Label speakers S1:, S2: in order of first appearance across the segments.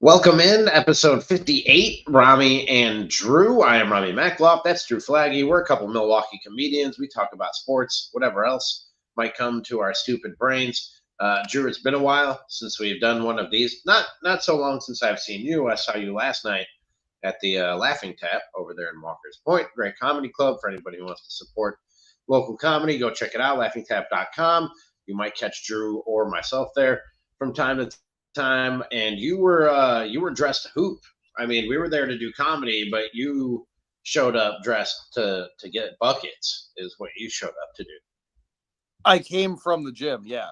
S1: Welcome in episode 58, Ramie and Drew. I am Ramie Mackloff. That's Drew Flaggy. We're a couple Milwaukee comedians. We talk about sports, whatever else might come to our stupid brains. Drew, it's been a while since we've done one of these. Not so long since I've seen you. I saw you last night at the Laughing Tap over there in Walker's Point. Great comedy club for anybody who wants to support local comedy. Go check it out, laughingtap.com. You might catch Drew or myself there from time to time, and you were dressed to hoop. I mean, we were there to do comedy, but you showed up dressed to get buckets. Is what you showed up to do.
S2: I came from the gym, yeah.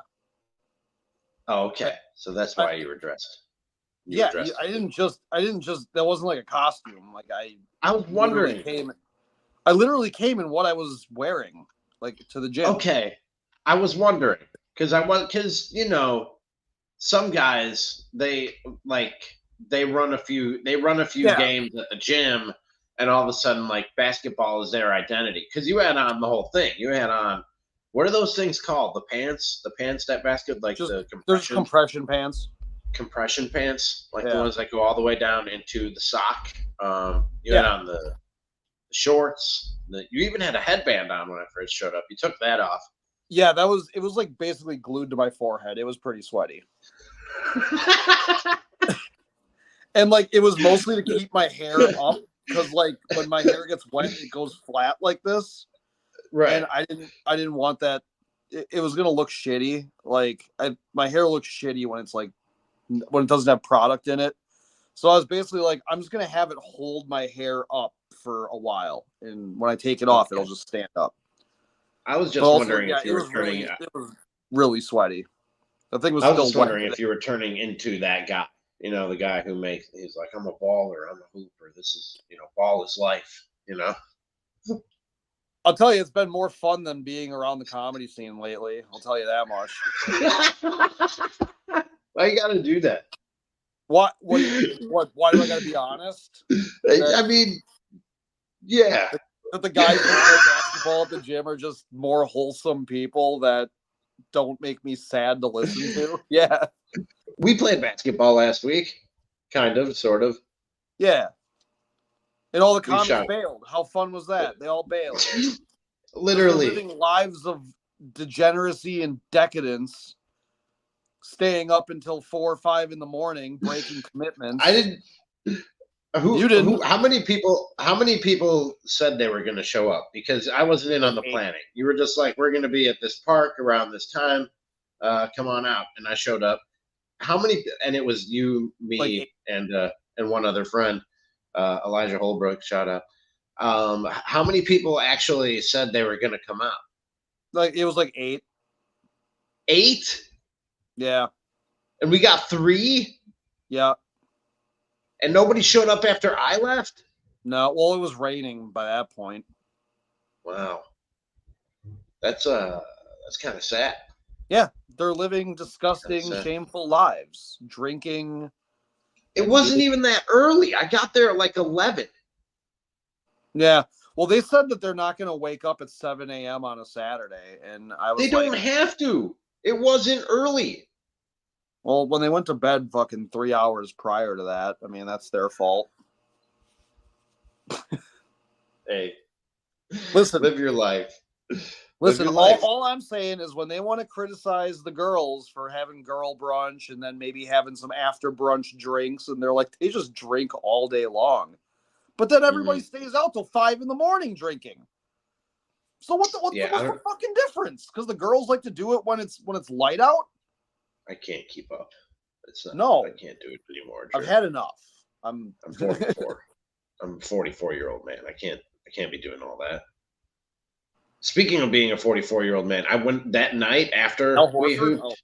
S1: Oh, okay, so that's why you were dressed. You
S2: Yeah,
S1: were dressed.
S2: I didn't just that wasn't like a costume. Like
S1: I was wondering.
S2: I literally came in what I was wearing, like to the gym.
S1: Okay, I was wondering because some guys they run a few
S2: Yeah.
S1: games at the gym, and all of a sudden like basketball is their identity. Because you had on the whole thing. You had on, what are those things called? The pants that basket, like
S2: Just
S1: the
S2: there's compression pants.
S1: compression pants, like the
S2: Yeah.
S1: ones that go all the way down into the sock. You had
S2: Yeah.
S1: on the shorts. You even had a headband on when I first showed up. You took that off.
S2: Yeah, it was like basically glued to my forehead. It was pretty sweaty. And like it was mostly to keep my hair up because like when my hair gets wet, it goes flat like this.
S1: Right.
S2: And I didn't want that. It was gonna look shitty. Like my hair looks shitty when it doesn't have product in it. So I was basically like, I'm just gonna have it hold my hair up for a while, and when I take it off, it'll just stand up.
S1: I was just
S2: But also,
S1: wondering
S2: yeah,
S1: if you were turning.
S2: it was really sweaty. The thing was
S1: I was
S2: still
S1: just
S2: wet.
S1: wondering if you were turning into that guy. The guy who makes. He's like, I'm a baller. I'm a hooper. This is, ball is life.
S2: I'll tell you, it's been more fun than being around the comedy scene lately. I'll tell you that much.
S1: Why you got to do that?
S2: What? Why do I gotta be honest?
S1: I mean, yeah.
S2: That the guys who play basketball at the gym are just more wholesome people that don't make me sad to listen to. Yeah.
S1: We played basketball last week. Kind of, sort of.
S2: Yeah. And all the
S1: We
S2: comics
S1: shot.
S2: bailed. How fun was that? They all bailed.
S1: Literally.
S2: They're living lives of degeneracy and decadence, staying up until 4 or 5 in the morning, breaking commitments.
S1: I didn't.
S2: You didn't.
S1: How many people said they were going to show up? Because I wasn't in on the planning. You were just like, we're going to be at this park around this time. Come on out, and I showed up. How many? And it was you, me, and one other friend, Elijah Holbrook. Shout out. How many people actually said they were going to come out?
S2: Like it was like 8.
S1: 8?
S2: Yeah.
S1: And we got 3?
S2: Yeah.
S1: And nobody showed up after I left?
S2: No, well, it was raining by that point.
S1: Wow. That's kind of sad.
S2: Yeah, they're living disgusting, shameful lives, drinking.
S1: It wasn't even that early. I got there at like 11.
S2: Yeah. Well, they said that they're not going to wake up at 7 a.m. on a Saturday, and I was
S1: They don't have to. It wasn't early.
S2: Well, when they went to bed fucking 3 hours prior to that, I mean, that's their fault.
S1: Hey,
S2: listen,
S1: live your life.
S2: Listen, all I'm saying is when they want to criticize the girls for having girl brunch and then maybe having some after brunch drinks, and they're like, they just drink all day long. But then everybody stays out till 5 in the morning drinking. So what's the fucking difference? Because the girls like to do it when it's light out?
S1: I can't keep up.
S2: No.
S1: I can't do it anymore.
S2: I've had enough.
S1: I'm 44. I'm a 44-year-old man. I can't be doing all that. Speaking of being a 44-year-old man, I went that night after we hooped.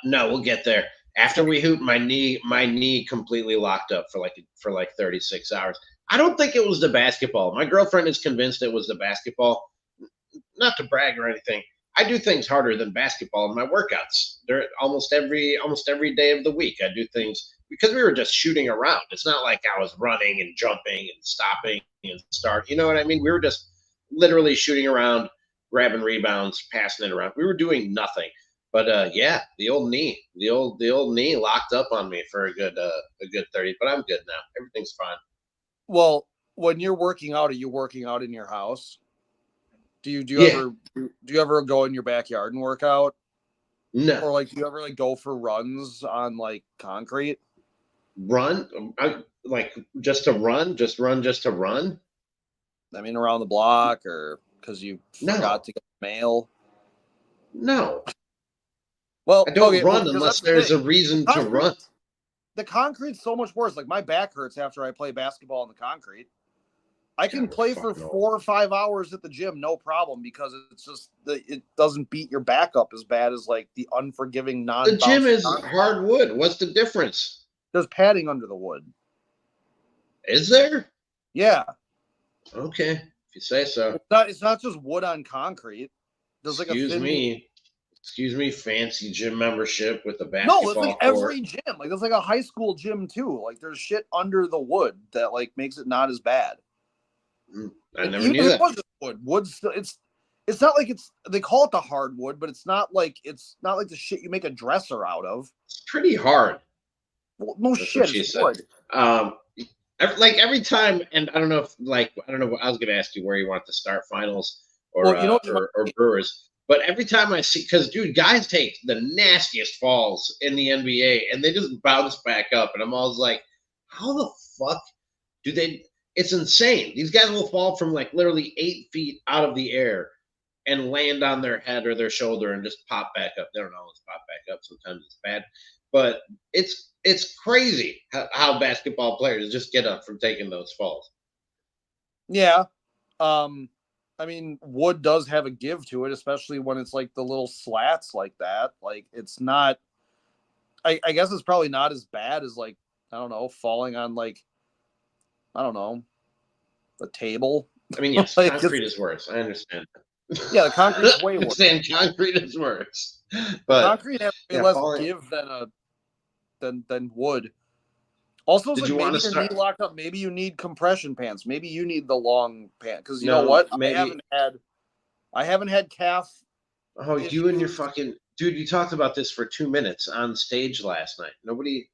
S1: No, we'll get there. After we hooped, my knee completely locked up for like 36 hours. I don't think it was the basketball. My girlfriend is convinced it was the basketball. Not to brag or anything. I do things harder than basketball in my workouts. They're almost every day of the week. I do things because we were just shooting around. It's not like I was running and jumping and stopping and start. You know what I mean? We were just literally shooting around, grabbing rebounds, passing it around. We were doing nothing. But yeah, the old knee locked up on me for a good 30. But I'm good now. Everything's fine.
S2: Well, when you're working out, are you working out in your house? Do you
S1: Yeah.
S2: ever go in your backyard and work out?
S1: No.
S2: Or like do you ever like go for runs on like concrete?
S1: Run? Just to run? Just to run?
S2: I mean around the block or because you
S1: No.
S2: forgot to get mail?
S1: No.
S2: Well,
S1: I don't
S2: okay,
S1: run
S2: because
S1: unless
S2: that's the
S1: there's a
S2: thing.
S1: reason to run.
S2: The concrete's so much worse. Like my back hurts after I play basketball in the concrete. I can
S1: God,
S2: play for 4 or 5 hours at the gym, no problem, because it's just it doesn't beat your back up as bad as like the unforgiving
S1: The gym
S2: non-bouncy
S1: is
S2: concrete.
S1: hardwood. What's the difference?
S2: There's padding under the wood.
S1: Is there?
S2: Yeah.
S1: Okay, if you say so.
S2: It's not just wood on concrete. There's like a thin
S1: Excuse me, fancy gym membership with a
S2: No, it's
S1: basketball
S2: like
S1: court.
S2: every gym. Like there's like a high school gym too. Like there's shit under the wood that like makes it not as bad.
S1: I never knew that.
S2: It was wood. Wood's still, it's not like they call it the hardwood, but it's not like the shit you make a dresser out of.
S1: It's pretty hard.
S2: Well, no shit, it's wood.
S1: Every time, and I don't know. I was going to ask you where you want to start, finals or Brewers. But every time I see, because dude, guys take the nastiest falls in the NBA, and they just bounce back up, and I'm always like, how the fuck do they? It's insane. These guys will fall from like literally 8 feet out of the air and land on their head or their shoulder and just pop back up. They don't always pop back up. Sometimes it's bad, but it's crazy how basketball players just get up from taking those falls.
S2: Yeah. I mean, wood does have a give to it, especially when it's like the little slats like that. Like it's not, I guess it's probably not as bad as like, I don't know, falling on like, I don't know, the table.
S1: I mean, yes, like, concrete is worse. I understand.
S2: Yeah, the concrete's way worse.
S1: Concrete is worse. But
S2: concrete has less give than wood. Also, it's like maybe your knee locked up. Maybe you need compression pants. Maybe you need the long pants. Because you know what? Maybe. I haven't had calf.
S1: Oh, issues. You and your fucking dude! You talked about this for 2 minutes on stage last night. Nobody.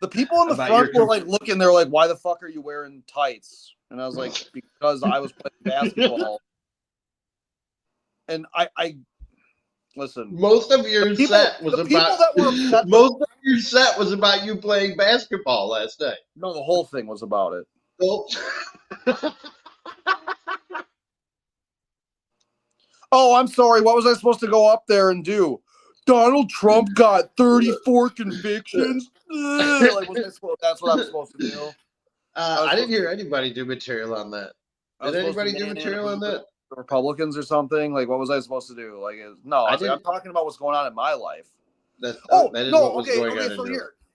S2: The people in the front were like looking. They're like, "Why the fuck are you wearing tights?" And I was like, "Because I was playing basketball." And I listen.
S1: Most of your set was about you playing basketball last night.
S2: No, the whole thing was about it.
S1: Well,
S2: oh, I'm sorry. What was I supposed to go up there and do? Donald Trump got 34 convictions. That's what I'm supposed to do.
S1: I didn't hear anybody do material on that. Did anybody do material on that?
S2: Republicans or something? Like, what was I supposed to do? Like, no, I'm talking about what's going on in my life.
S1: That is what was going on.
S2: So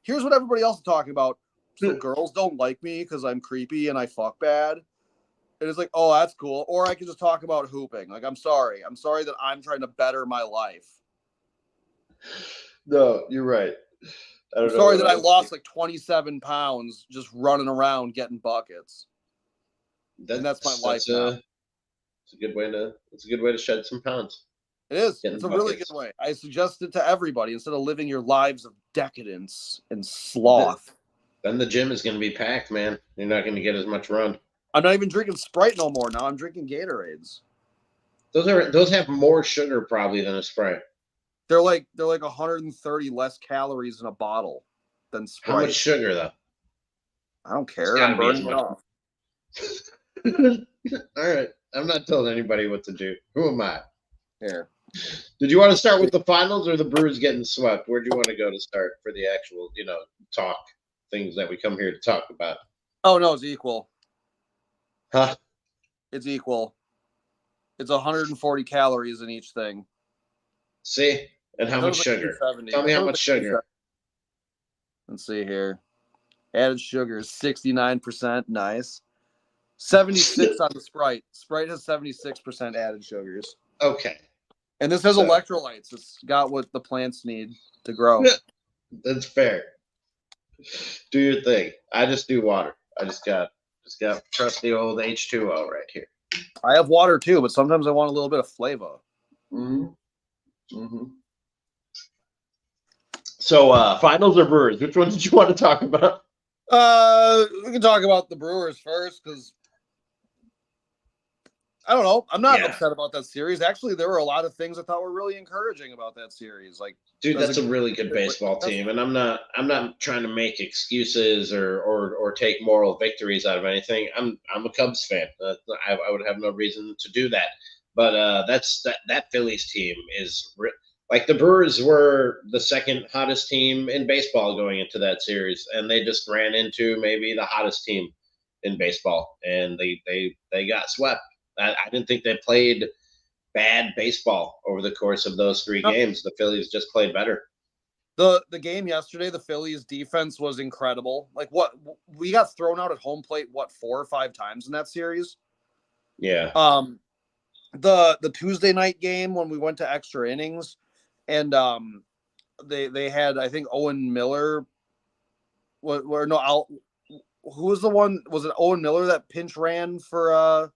S2: here's what everybody else is talking about. So girls don't like me because I'm creepy and I fuck bad. And it's like, oh, that's cool. Or I can just talk about hooping. Like, I'm sorry that I'm trying to better my life.
S1: No, you're right.
S2: I'm sorry that I lost like 27 pounds just running around getting buckets. And that's my life now.
S1: It's a good way to shed some pounds.
S2: It is. It's a really good way. I suggest it to everybody instead of living your lives of decadence and sloth.
S1: Then the gym is going to be packed, man. You're not going to get as much run.
S2: I'm not even drinking Sprite no more now. I'm drinking Gatorades.
S1: Those have more sugar probably than a Sprite.
S2: They're like 130 less calories in a bottle than Sprite.
S1: How much sugar though?
S2: I don't care. I'm burning it off.
S1: All right. I'm not telling anybody what to do. Who am I?
S2: Here.
S1: Did you want to start with the finals or the Brewers getting swept? Where do you want to go to start for the actual, talk things that we come here to talk about?
S2: Oh no, it's equal.
S1: Huh?
S2: It's equal. It's 140 calories in each thing.
S1: See? And how much sugar? Tell me how much sugar.
S2: Let's see here. Added sugar is 69%. Nice. 76 on the Sprite. Sprite has 76% added sugars.
S1: Okay.
S2: And this has electrolytes. It's got what the plants need to grow.
S1: That's fair. Do your thing. I just do water. I just got trusty old H2O right here.
S2: I have water too, but sometimes I want a little bit of flavor.
S1: Mm-hmm. Mm-hmm. So, finals or Brewers? Which one did you want to talk about?
S2: We can talk about the Brewers first because I don't know. I'm not upset about that series. Actually, there were a lot of things I thought were really encouraging about that series. Like,
S1: dude, that's a really good baseball team, and I'm not trying to make excuses or take moral victories out of anything. I'm a Cubs fan. I would have no reason to do that. But that Phillies team is like the Brewers were the second hottest team in baseball going into that series, and they just ran into maybe the hottest team in baseball, and they got swept. I didn't think they played bad baseball over the course of those three games. The Phillies just played better.
S2: The game yesterday, the Phillies defense was incredible. Like what we got thrown out at home plate, 4 or 5 times in that series.
S1: Yeah.
S2: The Tuesday night game when we went to extra innings, and they had, I think, Owen Miller. Who was the one? Was it Owen Miller that pinch ran for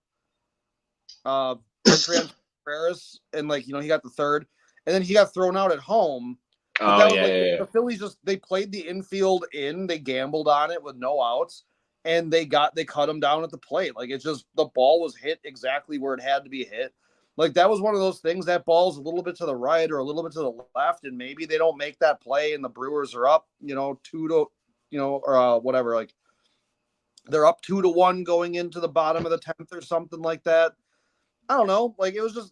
S2: pinch ran for Ferris, and he got the third, and then he got thrown out at home. But that was the Phillies they played the infield in, they gambled on it with no outs, and they cut him down at the plate. Like, it's just the ball was hit exactly where it had to be hit. Like, that was one of those things, that ball's a little bit to the right or a little bit to the left, and maybe they don't make that play and the Brewers are up, 2-, or whatever. Like, they're up 2-1 going into the bottom of the 10th or something like that. I don't know. Like, it was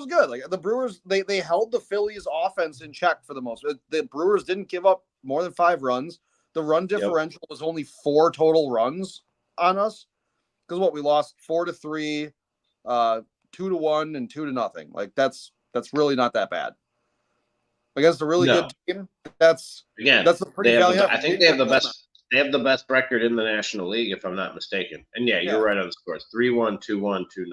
S2: good. Like, the Brewers, they held the Phillies offense in check for the most. The Brewers didn't give up more than 5 runs. The run differential was only 4 total runs on us. Because we lost 4-3, 2-1, and 2-0. Like, that's really not that bad. Against a really good team, that's a pretty valiant.
S1: I think they have the best. They have the best record in the National League, if I'm not mistaken. And you're right on the scores: 3-1, 2-1, 2-0.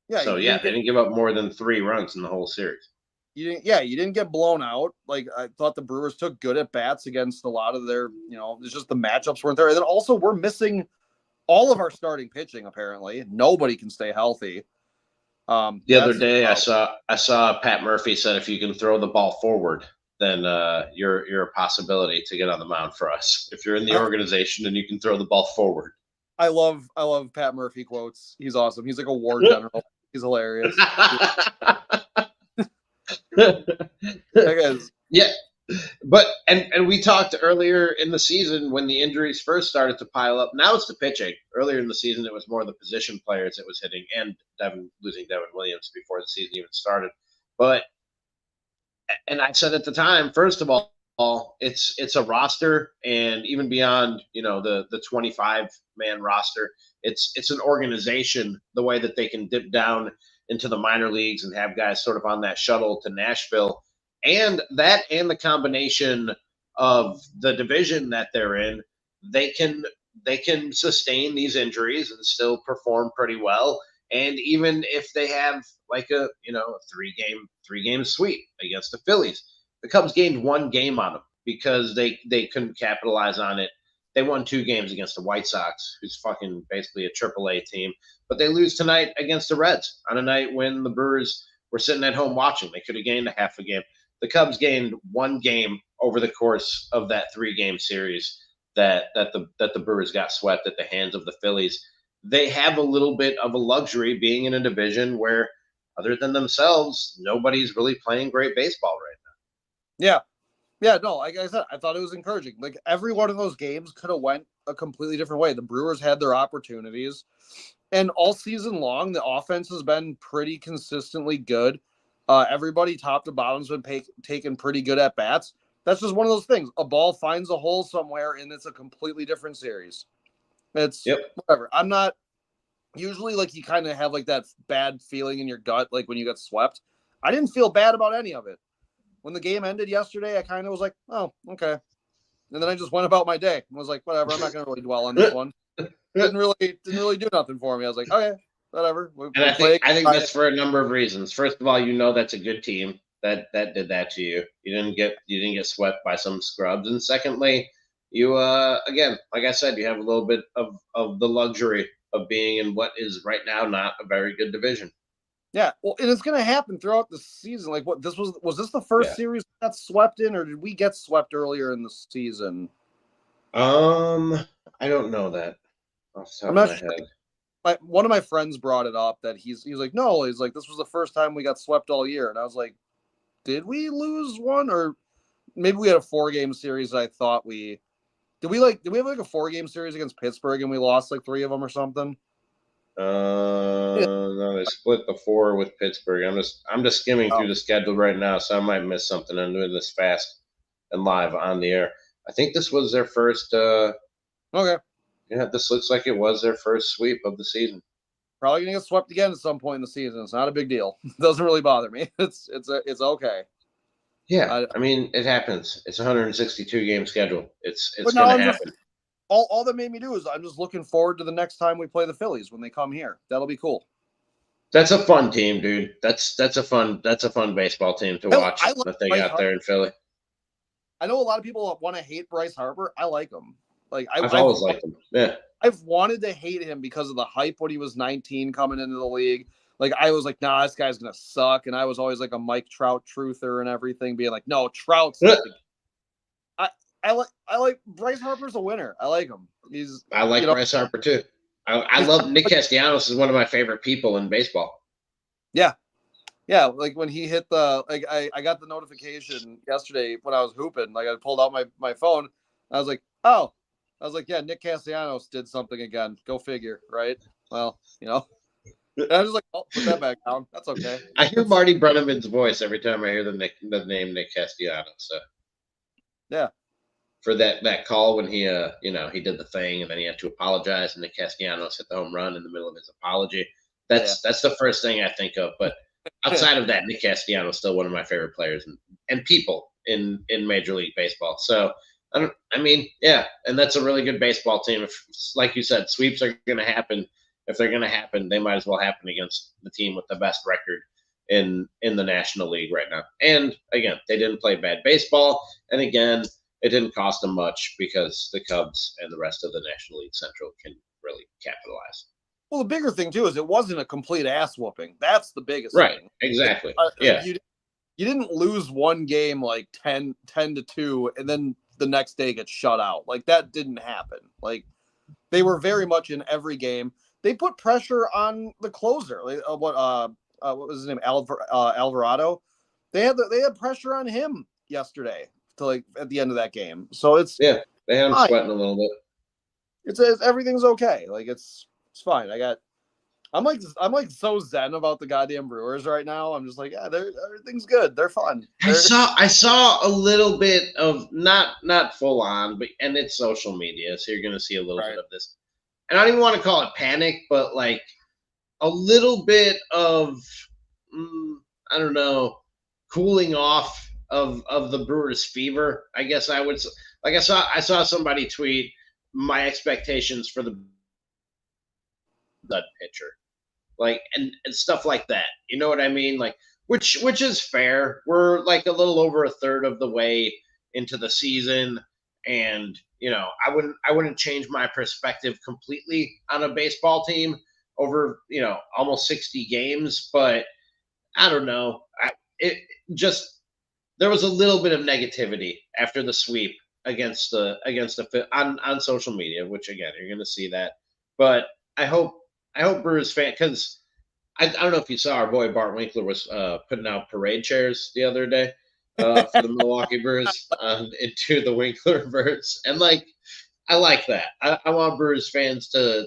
S1: Yeah. So they didn't give up more than 3 runs in the whole series.
S2: You didn't get blown out. Like, I thought the Brewers took good at bats against a lot of their, it's just the matchups weren't there. And then also we're missing all of our starting pitching. Apparently, nobody can stay healthy.
S1: The other day, I saw Pat Murphy said if you can throw the ball forward, then you're a possibility to get on the mound for us. If you're in the organization and you can throw the ball forward.
S2: I love Pat Murphy quotes. He's awesome. He's like a war general. He's hilarious.
S1: Yeah. But and we talked earlier in the season when the injuries first started to pile up. Now it's the pitching. Earlier in the season, it was more the position players it was hitting, and losing Devin Williams before the season even started. And I said at the time, first of all, it's a roster, and even beyond, the 25-man roster, it's an organization. The way that they can dip down into the minor leagues and have guys sort of on that shuttle to Nashville. And the combination of the division that they're in, they can sustain these injuries and still perform pretty well. And even if they have like a 3-game sweep against the Phillies, the Cubs gained 1 game on them because they couldn't capitalize on it. They won 2 games against the White Sox, who's fucking basically a AAA team, but they lose tonight against the Reds on a night when the Brewers were sitting at home watching. They could have gained a half a game. The Cubs gained 1 game over the course of that 3-game series that the Brewers got swept at the hands of the Phillies. They have a little bit of a luxury being in a division where, other than themselves, nobody's really playing great baseball right now.
S2: Yeah, no, like I said, I thought it was encouraging. Like, every one of those games could have went a completely different way. The Brewers had their opportunities, and all season long, the offense has been pretty consistently good. Everybody top to bottom's been taking pretty good at bats. That's just one of those things. A ball finds a hole somewhere, and it's a completely different series. It's whatever. I'm not usually, like, you kind of have like that bad feeling in your gut, like when you got swept. I didn't feel bad about any of it. When the game ended yesterday, I kind of was like, oh, okay. And then I just went about my day and was like, whatever, I'm not going to really dwell on this one. Didn't really do nothing for me. I was like, okay, whatever.
S1: I think that's for a number of reasons. First of all, that's a good team that did that to you. You didn't get swept by some scrubs. And secondly, you again, like I said, you have a little bit of the luxury of being in what is right now not a very good division.
S2: Yeah, well, and it's going to happen throughout the season. Like, what this was this the first series that got swept in, or did we get swept earlier in the season?
S1: I don't know that off the top
S2: I'm
S1: of
S2: not
S1: my
S2: sure.
S1: head.
S2: One of my friends brought it up that he's like, no, he's like, this was the first time we got swept all year, and I was like, did we lose one, or maybe we had a 4-game series? I thought we did. Did we have like a 4-game series against Pittsburgh and we lost like 3 of them or something?
S1: No, they split the 4 with Pittsburgh. I'm just skimming through the schedule right now, so I might miss something. I'm doing this fast and live on the air. I think this was their first.
S2: Okay.
S1: Yeah, this looks like it was their first sweep of the season.
S2: Probably gonna get swept again at some point in the season. It's not a big deal. It doesn't really bother me. It's okay.
S1: Yeah, I mean it happens. It's a 162 game schedule. It's gonna happen.
S2: All that made me do is I'm just looking forward to the next time we play the Phillies when they come here. That'll be cool.
S1: That's a fun team, dude. That's a fun baseball team to watch that they got there in Philly.
S2: I know a lot of people want to hate Bryce Harper. I like him. Like
S1: I've always liked him. Yeah.
S2: I've wanted to hate him because of the hype when he was 19 coming into the league. Like I was like, nah, this guy's gonna suck. And I was always like a Mike Trout truther and everything, being like, no, Trout's I like Bryce Harper's a winner. I like him.
S1: I like Bryce Harper too. I love Nick Castellanos is one of my favorite people in baseball.
S2: Yeah. Yeah, like when he hit I got the notification yesterday when I was hooping. Like I pulled out my phone. I was like, oh. I was like, yeah, Nick Castellanos did something again. Go figure, right? Well, And I was just like, oh, put that back down. That's okay.
S1: I hear Marty Brennaman's voice every time I hear the name Nick Castellanos. So.
S2: Yeah.
S1: For that call when he he did the thing and then he had to apologize and Nick Castellanos hit the home run in the middle of his apology. That's the first thing I think of. But outside of that, Nick Castellanos is still one of my favorite players and people in Major League Baseball. So and that's a really good baseball team. If, like you said, sweeps are going to happen. If they're going to happen, they might as well happen against the team with the best record in the National League right now. And again, they didn't play bad baseball. And again, it didn't cost them much because the Cubs and the rest of the National League Central can really capitalize.
S2: Well, the bigger thing too is it wasn't a complete ass whooping. That's the biggest
S1: thing.
S2: Right,
S1: exactly.
S2: You didn't lose one game like 10-2 and then the next day get shut out. Like that didn't happen. Like they were very much in every game. They put pressure on the closer. Like, what was his name? Alvarado. They had pressure on him yesterday to like at the end of that game. So it's
S1: they had him sweating a little bit.
S2: It's everything's okay. Like it's fine. I'm like so zen about the goddamn Brewers right now. I'm just like, yeah, everything's good. They're fun.
S1: I saw a little bit of not full on, but and it's social media, so you're gonna see a little bit of this. And I don't even want to call it panic, but like a little bit of I don't know, cooling off of the Brewers fever. I guess I would like I saw somebody tweet my expectations for the pitcher. Like and stuff like that. You know what I mean? Like which is fair. We're like a little over a third of the way into the season, and I wouldn't change my perspective completely on a baseball team over almost 60 games, but I don't know. There was a little bit of negativity after the sweep against the on social media, which again you're going to see that, but I hope Brewers fan, because I don't know if you saw our boy Bart Winkler was putting out parade chairs the other day for the Milwaukee Brewers into the Winklerverse, and like I like that. I want Brewers fans to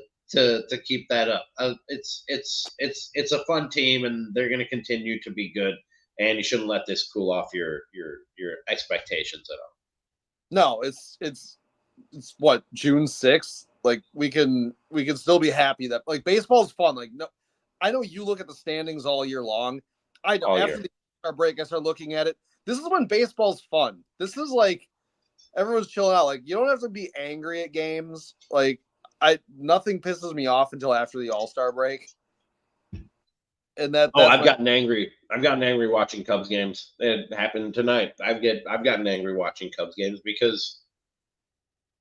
S1: keep that up. It's a fun team, and they're going to continue to be good. And you shouldn't let this cool off your expectations at all.
S2: No, it's what, June 6th. Like we can still be happy that like baseball's fun. Like no, I know you look at the standings all year long. I know after the break I start looking at it. This is when baseball's fun. This is like everyone's chilling out. Like you don't have to be angry at games. Like nothing pisses me off until after the All-Star break. And
S1: I've gotten angry. I've gotten angry watching Cubs games. It happened tonight. I've gotten angry watching Cubs games because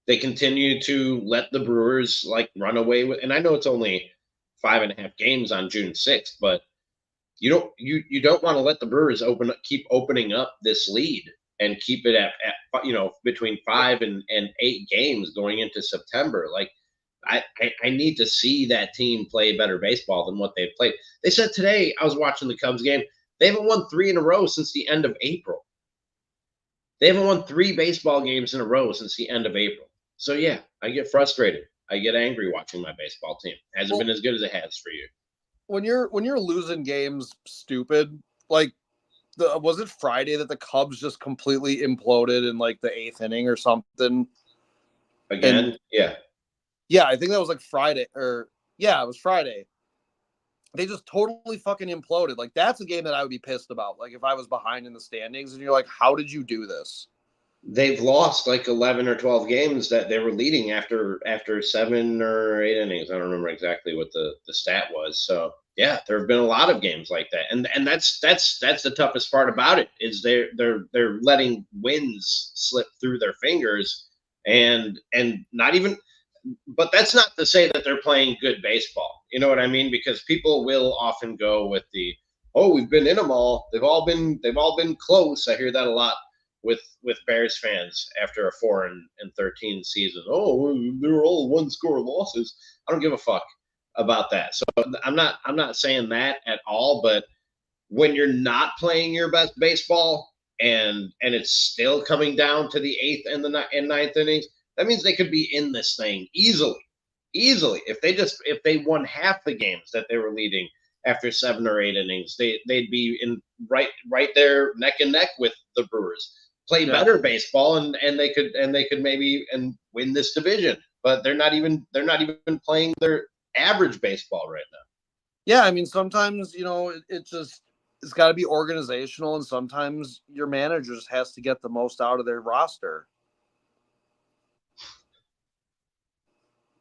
S1: they continue to let the Brewers like run away with. And I know it's only 5.5 games on June 6th, but you don't want to let the Brewers keep opening up this lead and keep it at between 5 and 8 games going into September. Like I need to see that team play better baseball than what they've played. They said today, I was watching the Cubs game, they haven't won 3 in a row since the end of April. They haven't won 3 baseball games in a row since the end of April. So yeah, I get frustrated. I get angry watching my baseball team. Hasn't been as good as it has for you.
S2: When you're losing games stupid, like was it Friday that the Cubs just completely imploded in like the 8th inning or something?
S1: Again? Yeah.
S2: Yeah, I think that was like Friday it was Friday. They just totally fucking imploded. Like that's a game that I would be pissed about. Like if I was behind in the standings and you're like, how did you do this?
S1: They've lost like 11 or 12 games that they were leading after 7 or 8 innings. I don't remember exactly what the stat was. So yeah, there have been a lot of games like that, and that's the toughest part about it is they're letting wins slip through their fingers, and not even. But that's not to say that they're playing good baseball. You know what I mean? Because people will often go with the, oh, we've been in them all. They've all been close. I hear that a lot with Bears fans after a 4-13 season. Oh, they were all 1-score losses. I don't give a fuck about that. So I'm not saying that at all. But when you're not playing your best baseball and it's still coming down to the 8th and the 9th innings, that means they could be in this thing easily. If they won half the games that they were leading after 7 or 8 innings, they'd be in right there neck and neck with the Brewers. Play better baseball and they could maybe win this division. But they're not even playing their average baseball right now.
S2: Yeah, I mean sometimes, it's got to be organizational, and sometimes your manager just has to get the most out of their roster.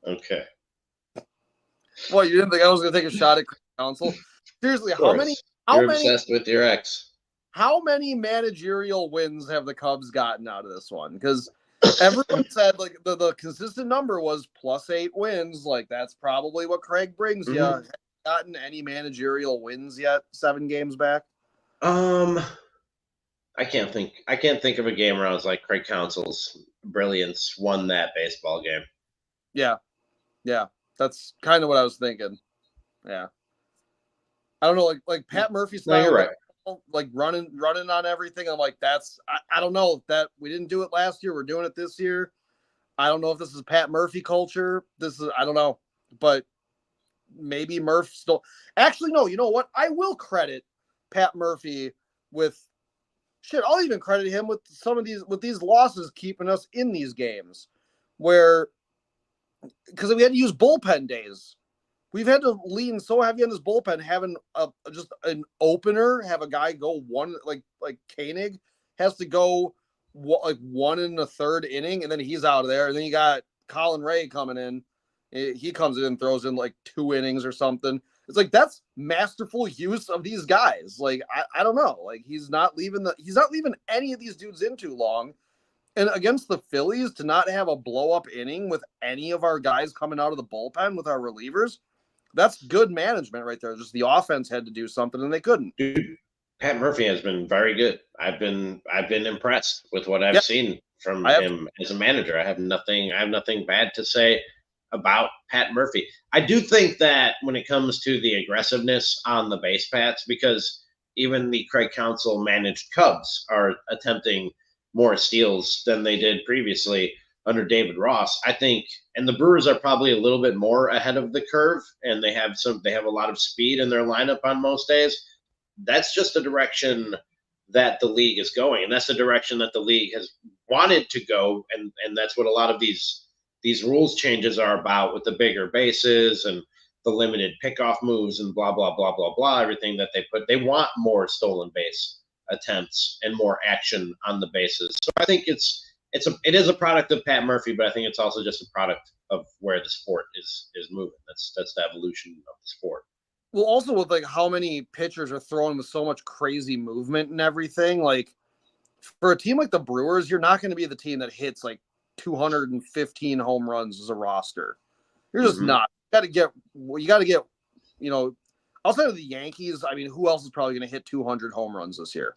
S1: Okay.
S2: Well, you didn't think I was going to take a shot at Craig Counsell? Seriously,
S1: You're obsessed with your ex.
S2: How many managerial wins have the Cubs gotten out of this one? Because everyone said like the consistent number was +8 wins. Like that's probably what Craig brings you. Have you gotten any managerial wins yet? 7 games back.
S1: I can't think of a game where I was like Craig Counsell's brilliance won that baseball game.
S2: Yeah, that's kind of what I was thinking. Yeah, I don't know, like Pat Murphy style,
S1: no, you're right.
S2: Like running on everything. I'm like, I don't know that we didn't do it last year. We're doing it this year. I don't know if this is Pat Murphy culture. I don't know, but maybe Murph still. Actually, no. You know what? I will credit Pat Murphy with shit. I'll even credit him with these losses keeping us in these games where. Because we had to use bullpen days. We've had to lean so heavy on this bullpen, having just an opener, have a guy go one, like Koenig has to go like 1 1/3 inning, and then he's out of there. And then you got Colin Ray coming in. He comes in and throws in like 2 innings or something. It's like that's masterful use of these guys. Like I don't know. Like he's not leaving any of these dudes in too long. And against the Phillies, to not have a blow-up inning with any of our guys coming out of the bullpen with our relievers, that's good management right there. Just the offense had to do something, and they couldn't.
S1: Dude, Pat Murphy has been very good. I've been impressed with what I've seen from him as a manager. I have nothing bad to say about Pat Murphy. I do think that when it comes to the aggressiveness on the base paths, because even the Craig Counsell managed Cubs are attempting more steals than they did previously under David Ross. I think, and the Brewers are probably a little bit more ahead of the curve, and they have a lot of speed in their lineup on most days. That's just the direction that the league is going, and that's the direction that the league has wanted to go, and that's what a lot of these rules changes are about, with the bigger bases and the limited pickoff moves and blah blah blah blah blah. Everything that they want more stolen base attempts and more action on the bases. So I think it is a product of Pat Murphy, but I think it's also just a product of where the sport is moving. That's the evolution of the sport.
S2: Well, also with like how many pitchers are throwing with so much crazy movement and everything, like for a team like the Brewers, you're not going to be the team that hits like 215 home runs as a roster. You're just not. You got to get, outside of the Yankees, I mean, who else is probably going to hit 200 home runs this year?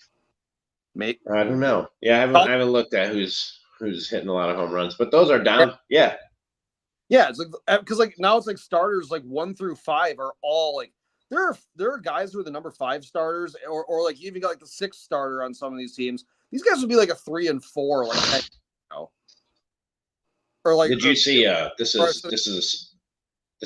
S2: Mate,
S1: I don't know. Yeah, I haven't looked at who's hitting a lot of home runs, but those are down. Yeah.
S2: Yeah, it's like because like now it's like starters like 1 through 5 are all like there are guys who are the number 5 starters or like you even got like the 6th starter on some of these teams. These guys would be like a 3 and 4 like 10, or like.
S1: Did you see? This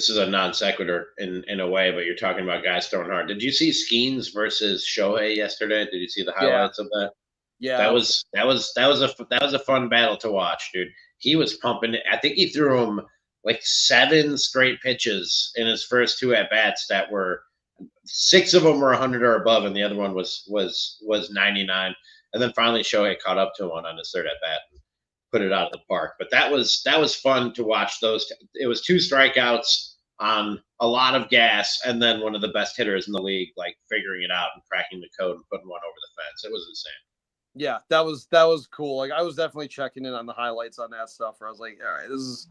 S1: is a non sequitur in a way, but you're talking about guys throwing hard. Did you see Skeens versus Shohei yesterday? Did you see the highlights of that?
S2: Yeah,
S1: that was a fun battle to watch, dude. He was pumping. I think he threw him like 7 straight pitches in his first 2 at bats that were 6 of them were 100 or above, and the other one was 99. And then finally Shohei caught up to him on his 3rd at bat and put it out of the park. But that was fun to watch those. It was 2 strikeouts on a lot of gas, and then one of the best hitters in the league, like figuring it out and cracking the code and putting one over the fence. It was insane.
S2: Yeah, that was cool. Like I was definitely checking in on the highlights on that stuff where I was like, all right, this is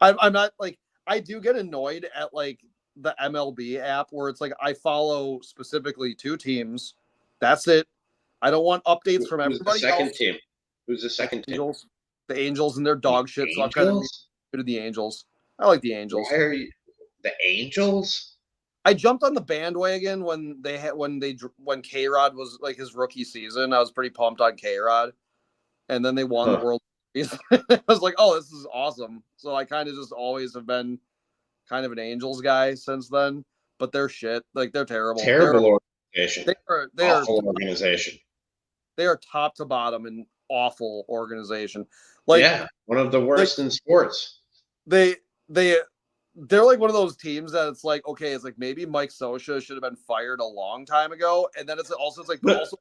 S2: I'm not like I do get annoyed at like the MLB app where it's like I follow specifically 2 teams. That's it. I don't want updates from everybody else.
S1: Team? Who's the second team?
S2: Angels. The Angels and their dog shit. So I'm kind of to the Angels. I like the Angels.
S1: Why are you the Angels?
S2: I jumped on the bandwagon when K-Rod was like his rookie season. I was pretty pumped on K-Rod, and then they won the World Series. I was like, "Oh, this is awesome!" So I kind of just always have been kind of an Angels guy since then. But they're shit. Like they're terrible.
S1: Terrible organization.
S2: They are
S1: awful organization.
S2: They are top to bottom an awful organization. Like
S1: yeah, one of the worst in sports.
S2: They're like one of those teams that it's like, okay, it's like maybe Mike Scioscia should have been fired a long time ago. And then it's like, they're also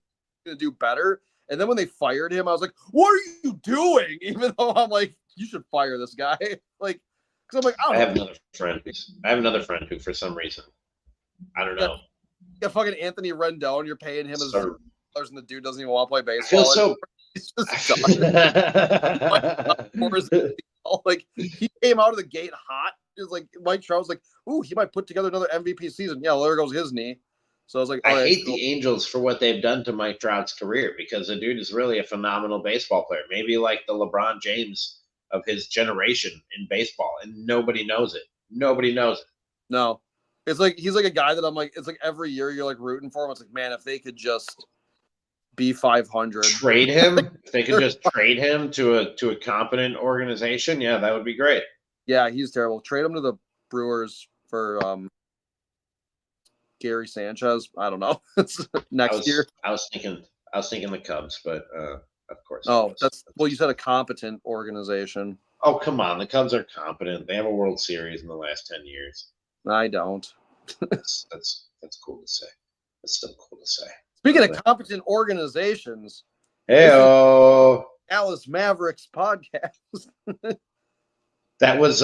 S2: going to do better. And then when they fired him, I was like, what are you doing? Even though I'm like, you should fire this guy. Like, because I'm like, I
S1: have another friend who, for some reason, I don't know.
S2: Yeah, fucking Anthony Rendon, you're paying him as $1, and the dude doesn't even want to play baseball.
S1: I feel so.
S2: He's just like he came out of the gate hot. It's like Mike Trout was like, "Ooh, he might put together another MVP season." Yeah, well, there goes his knee. So I was like,
S1: I hate the Angels for what they've done to Mike Trout's career because the dude is really a phenomenal baseball player. Maybe like the LeBron James of his generation in baseball, and nobody knows it. Nobody knows it.
S2: No, it's like he's like a guy that I'm like. It's like every year you're like rooting for him. It's like, man, if they could just be 500,
S1: trade him. If they could just trade him to a competent organization, yeah, that would be great.
S2: Yeah, he's terrible. Trade him to the Brewers for Gary Sanchez. I don't know. Next year.
S1: I was thinking the Cubs, but of course.
S2: Oh, you said a competent organization.
S1: Oh, come on. The Cubs are competent. They have a World Series in the last 10 years.
S2: I don't.
S1: That's cool to say. That's still cool to say.
S2: Speaking of competent organizations,
S1: Heyo,
S2: Dallas Mavericks podcast.
S1: That was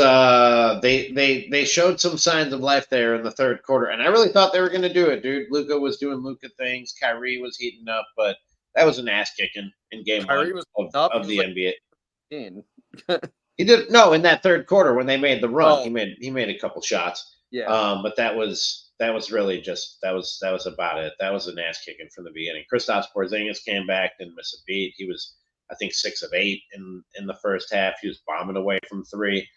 S1: they showed some signs of life there in the 3rd quarter, and I really thought they were going to do it, dude. Luka was doing Luka things, Kyrie was heating up, but that was an ass kicking in game
S2: Kyrie
S1: 1 of the NBA. He did in that 3rd quarter when they made the run, he made a couple shots.
S2: Yeah.
S1: But that was really just that was about it. That was an ass kicking from the beginning. Kristaps Porzingis came back, didn't miss a beat. He was, I think, 6 of 8 in the first half. He was bombing away from 3.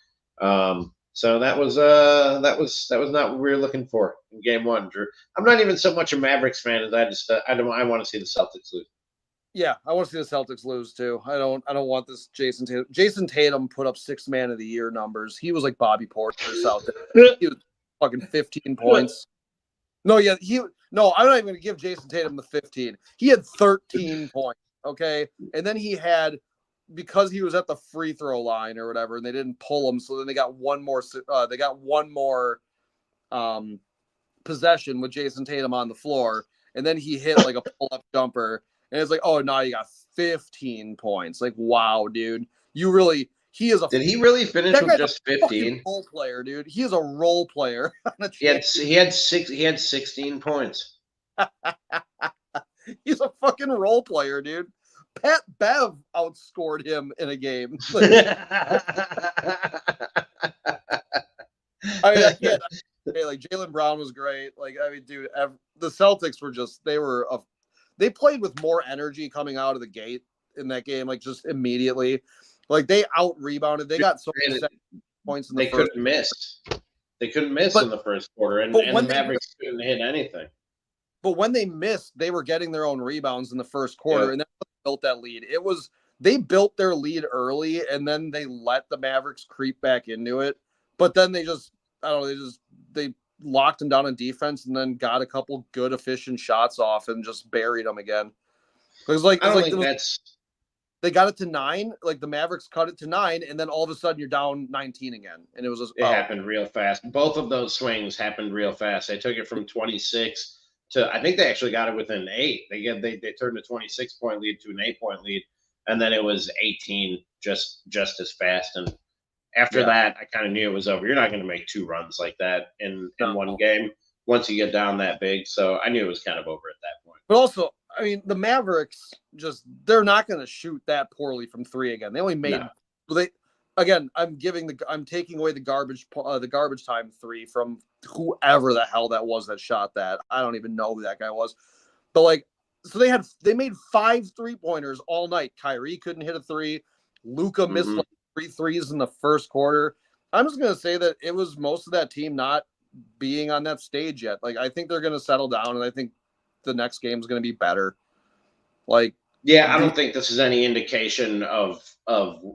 S1: So that was not what we were looking for in game 1, Drew. I'm not even so much a Mavericks fan as I want to see the Celtics lose.
S2: Yeah, I want to see the Celtics lose too. I don't want this Jason Tatum. Jason Tatum put up 6th man of the year numbers. He was like Bobby Portis out there. He was fucking 15 points. No, yeah, I'm not even going to give Jason Tatum the 15. He had 13 points, okay? And then he had, because he was at the free throw line or whatever, and they didn't pull him, so then they got one more possession with Jason Tatum on the floor, and then he hit like a pull-up jumper, and it's like, oh, no, you got 15 points. Like, wow, dude. Did he really finish with just 15? Role player, dude. He is a role player.
S1: He had 16 points.
S2: He's a fucking role player, dude. Pat Bev outscored him in a game. Like Jaylen Brown was great. Like I mean, dude, the Celtics were just they played with more energy coming out of the gate in that game. Like just immediately, like they out rebounded. They got so many points in the
S1: they
S2: first.
S1: couldn't miss. They couldn't miss in the first quarter, and the Mavericks couldn't hit anything.
S2: But when they missed, they were getting their own rebounds in the first quarter, and then built that lead. They built their lead early, and then they let the Mavericks creep back into it. But then they locked them down in defense, and then got a couple good efficient shots off, and just buried them again. Because they got it to 9. Like the Mavericks cut it to 9, and then all of a sudden you're down 19 again, and it
S1: happened real fast. Both of those swings happened real fast. They took it from 26 to, I think they actually got it within 8. They turned a 26-point lead to an 8-point lead, and then it was 18 just as fast. And after that, I kind of knew it was over. You're not going to make 2 runs like that in one game once you get down that big. So I knew it was kind of over at that point.
S2: But also, I mean, the Mavericks they're not going to shoot that poorly from 3 again. They only made I'm taking away the garbage time 3 from whoever the hell that was that shot that. I don't even know who that guy was. But so they made 5 3-pointers all night. Kyrie couldn't hit a 3. Luka missed 3 threes in the first quarter. I'm just going to say that it was most of that team not being on that stage yet. Like I think they're going to settle down, and I think the next game is going to be better. I
S1: don't think this is any indication of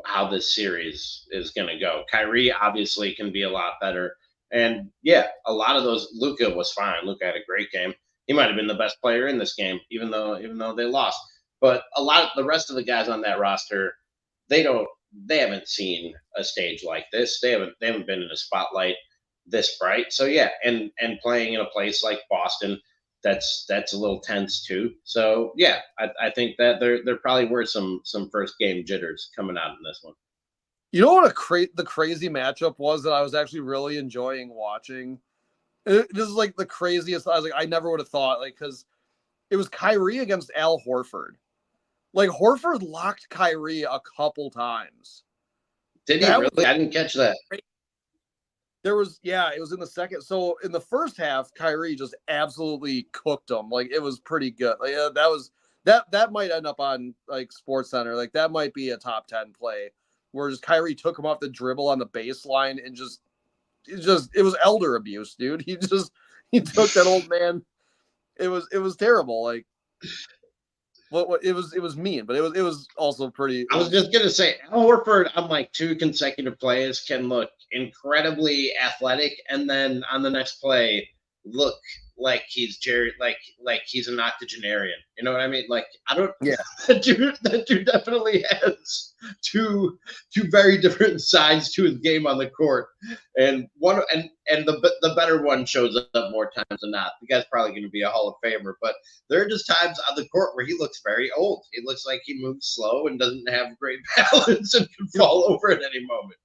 S1: how this series is going to go. Kyrie obviously can be a lot better. And a lot of those, Luka was fine. Luka had a great game. He might have been the best player in this game, even though they lost. But a lot of the rest of the guys on that roster, they haven't seen a stage like this. They haven't been in a spotlight this bright. So and playing in a place like Boston, that's a little tense too. So I think that there probably were some first game jitters coming out in this one.
S2: You know what the crazy matchup was that I was actually really enjoying watching? This is like the craziest. I was like, I never would have thought, because it was Kyrie against Al Horford. Like Horford locked Kyrie a couple times.
S1: Did he really? I didn't catch that.
S2: It was in the second. So in the first half, Kyrie just absolutely cooked him. Like it was pretty good. That might end up on Sports Center. Like that might be a top 10 play where just Kyrie took him off the dribble on the baseline and it was elder abuse, dude. He took that old man. It was terrible. It was mean, but it was also pretty.
S1: I was just gonna say, Al Horford on 2 consecutive plays can look incredibly athletic, and then on the next play look like he's like he's an octogenarian. You know what I mean? I don't.
S2: Yeah.
S1: That dude definitely has two very different sides to his game on the court, and the better one shows up more times than not. The guy's probably going to be a Hall of Famer, but there are just times on the court where he looks very old. He looks like he moves slow and doesn't have great balance and can fall over at any moment.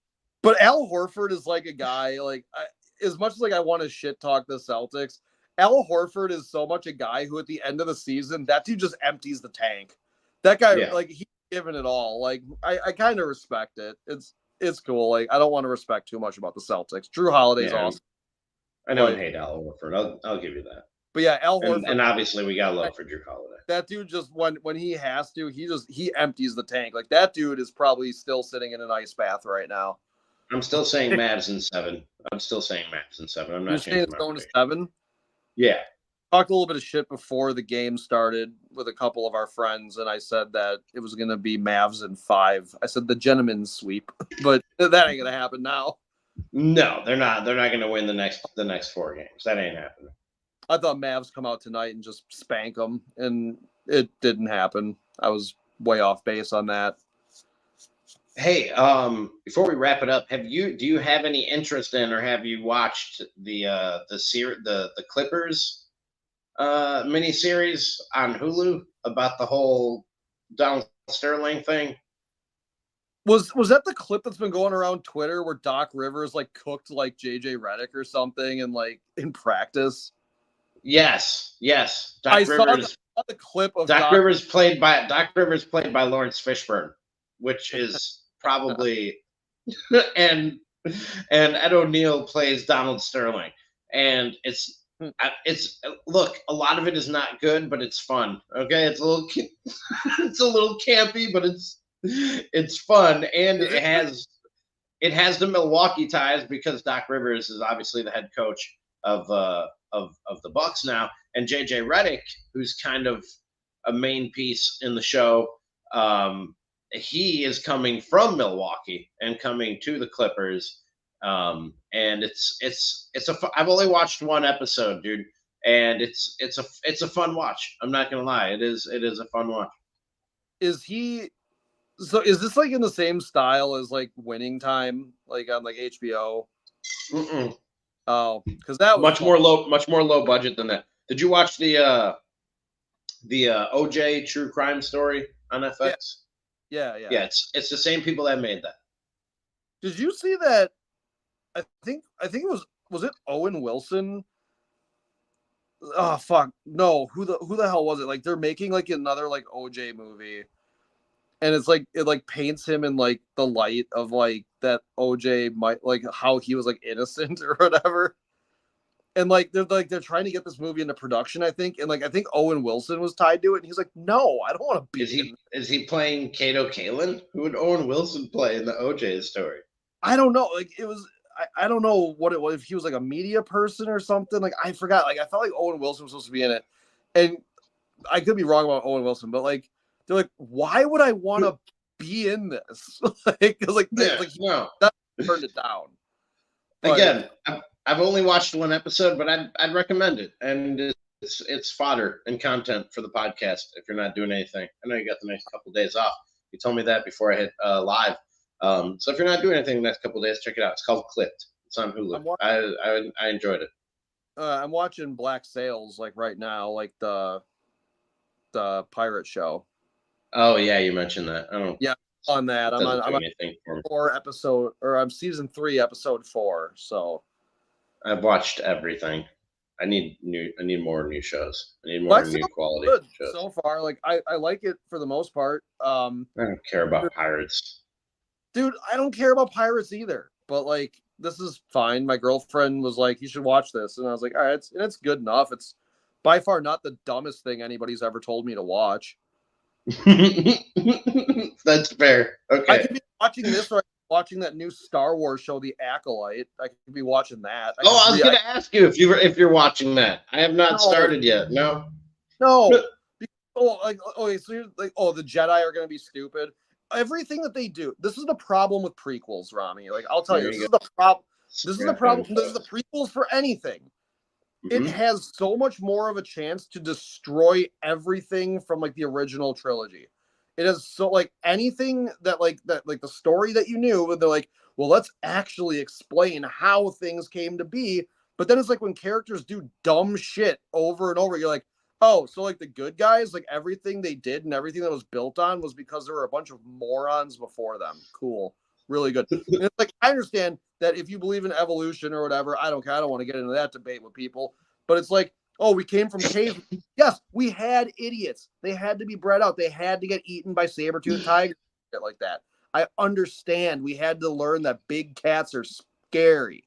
S2: But Al Horford is like a guy, as much as I want to shit talk the Celtics, Al Horford is so much a guy who at the end of the season, that dude just empties the tank. That guy, he's giving it all. I kind of respect it. It's cool. I don't want to respect too much about the Celtics. Drew Holiday's awesome.
S1: I don't hate Al Horford. I'll give you that.
S2: But Al Horford,
S1: and obviously we got love for Drew Holiday.
S2: That dude just when he has to, he empties the tank. That dude is probably still sitting in an ice bath right now.
S1: I'm still saying Mavs in 7. I'm not changing my
S2: going to 7.
S1: Yeah.
S2: Talked a little bit of shit before the game started with a couple of our friends, and I said that it was going to be Mavs in 5. I said the gentleman's sweep, but that ain't going to happen now.
S1: No, they're not. They're not going to win the next 4 games. That ain't happening.
S2: I thought Mavs come out tonight and just spank them, and it didn't happen. I was way off base on that.
S1: Hey, before we wrap it up, do you have any interest in, or have you watched the Clippers miniseries on Hulu about the whole Donald Sterling thing?
S2: Was that the clip that's been going around Twitter where Doc Rivers cooked JJ Redick or something and in practice?
S1: Yes.
S2: I saw the clip of
S1: Doc Rivers played by Lawrence Fishburne, which is probably and Ed O'Neill plays Donald Sterling. and it's look, a lot of it is not good, but it's fun. Okay, it's a little it's a little campy, but it's fun, and it has the Milwaukee ties because Doc Rivers is obviously the head coach of the Bucks now, and JJ Redick, who's kind of a main piece in the show. He is coming from Milwaukee and coming to the Clippers, and I've only watched one episode, dude, and it's a fun watch. I'm not gonna lie, it is a fun watch.
S2: Is this like in the same style as like Winning Time, like on like HBO?
S1: Mm-mm.
S2: Oh, because that was
S1: much more low budget than that. Did you watch the OJ true crime story on FX?
S2: Yeah.
S1: It's the same people that made that.
S2: Did you see that? I think it was it Owen Wilson? Oh fuck, no. Who the hell was it? Like they're making like another like OJ movie, and it's like it like paints him in like the light of like that OJ might like how he was like innocent or whatever. And like they're trying to get this movie into production, I think, and like I think Owen Wilson was tied to it, and he's like, "No, I don't want to be."
S1: Is he playing Kato Kalin? Who would Owen Wilson play in the OJ story?
S2: I don't know. Like it was, I don't know what it was. If he was like a media person or something, like I forgot. Like I felt like Owen Wilson was supposed to be in it, and I could be wrong about Owen Wilson, but like they're like, why would I want to be in this? Because
S1: no,
S2: turned it down.
S1: But, again, I've only watched one episode, but I'd recommend it, and it's fodder and content for the podcast if you're not doing anything. I know you got the next couple of days off. You told me that before I hit live. So if you're not doing anything the next couple of days, check it out. It's called Clipped. It's on Hulu. I enjoyed it.
S2: I'm watching Black Sails like right now, like the pirate show.
S1: Oh yeah, you mentioned that.
S2: On that. I'm season 3, episode 4. So
S1: I've watched everything. I need more new shows. I need more new quality shows.
S2: So far, like I like it for the most part. I
S1: don't care about pirates.
S2: Dude, I don't care about pirates either. But like this is fine. My girlfriend was like, "You should watch this," and I was like, "All right, it's good enough. It's by far not the dumbest thing anybody's ever told me to watch."
S1: That's fair. Okay.
S2: I could be watching this or watching that new Star Wars show, The Acolyte. I could be watching that.
S1: I was going to ask you if you're watching that. I have not started yet. No.
S2: So you're like, the Jedi are going to be stupid. Everything that they do. This is the problem with prequels, Ramie. Like I'll tell you, this is the problem. This is the problem. This is the prequels for anything. Mm-hmm. It has so much more of a chance to destroy everything from like the original trilogy. It is so like anything that the story that you knew, they're like, well, let's actually explain how things came to be. But then it's like when characters do dumb shit over and over, you're like, oh, so like the good guys, like everything they did and everything that was built on was because there were a bunch of morons before them. Cool. Really good. And it's like, I understand that if you believe in evolution or whatever, I don't care. I don't want to get into that debate with people. But it's like, oh, we came from caves. Yes, we had idiots. They had to be bred out. They had to get eaten by saber-toothed tigers, shit like that. I understand. We had to learn that big cats are scary.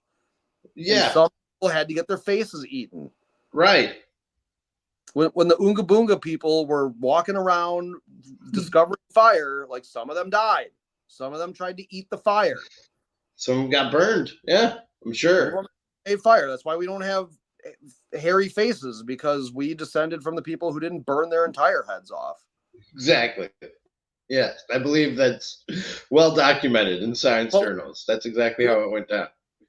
S1: Yeah.
S2: And some people had to get their faces eaten.
S1: Right.
S2: When the Oonga Boonga people were walking around discovering fire, like some of them died. Some of them tried to eat the fire.
S1: Some got burned. Yeah, I'm sure.
S2: A fire. That's why we don't have hairy faces, because we descended from the people who didn't burn their entire heads off.
S1: Exactly. Yes, I believe that's well documented in science journals. That's exactly how it went down.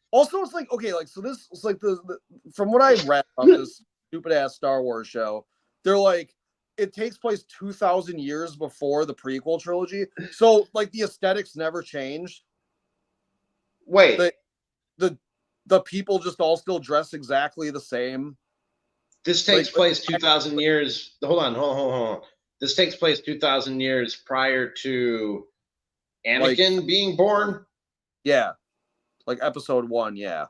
S2: Also, it's like, okay, like, so this is like the from what I read about this stupid ass Star Wars show, they're like, it takes place 2,000 years before the prequel trilogy. So like the aesthetics never changed.
S1: Wait.
S2: The people just all still dress exactly the same.
S1: This takes place 2,000 years. Hold on. This takes place 2,000 years prior to Anakin being born?
S2: Yeah. Like episode 1, yeah.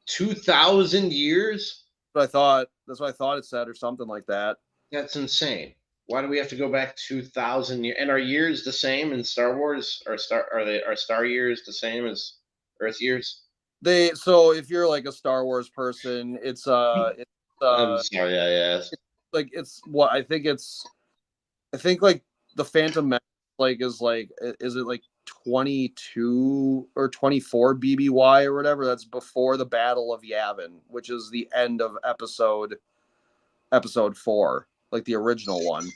S1: 2,000 years?
S2: That's what I thought it said, or something like that.
S1: That's insane. Why do we have to go back 2,000 years? And are years the same in Star Wars? Are star years the same as Earth years?
S2: So if you're like a Star Wars person, it's
S1: I'm sorry I asked.
S2: like it's what I think like the Phantom Menace is it like 22 or 24 BBY or whatever? That's before the Battle of Yavin, which is the end of episode 4, like the original one.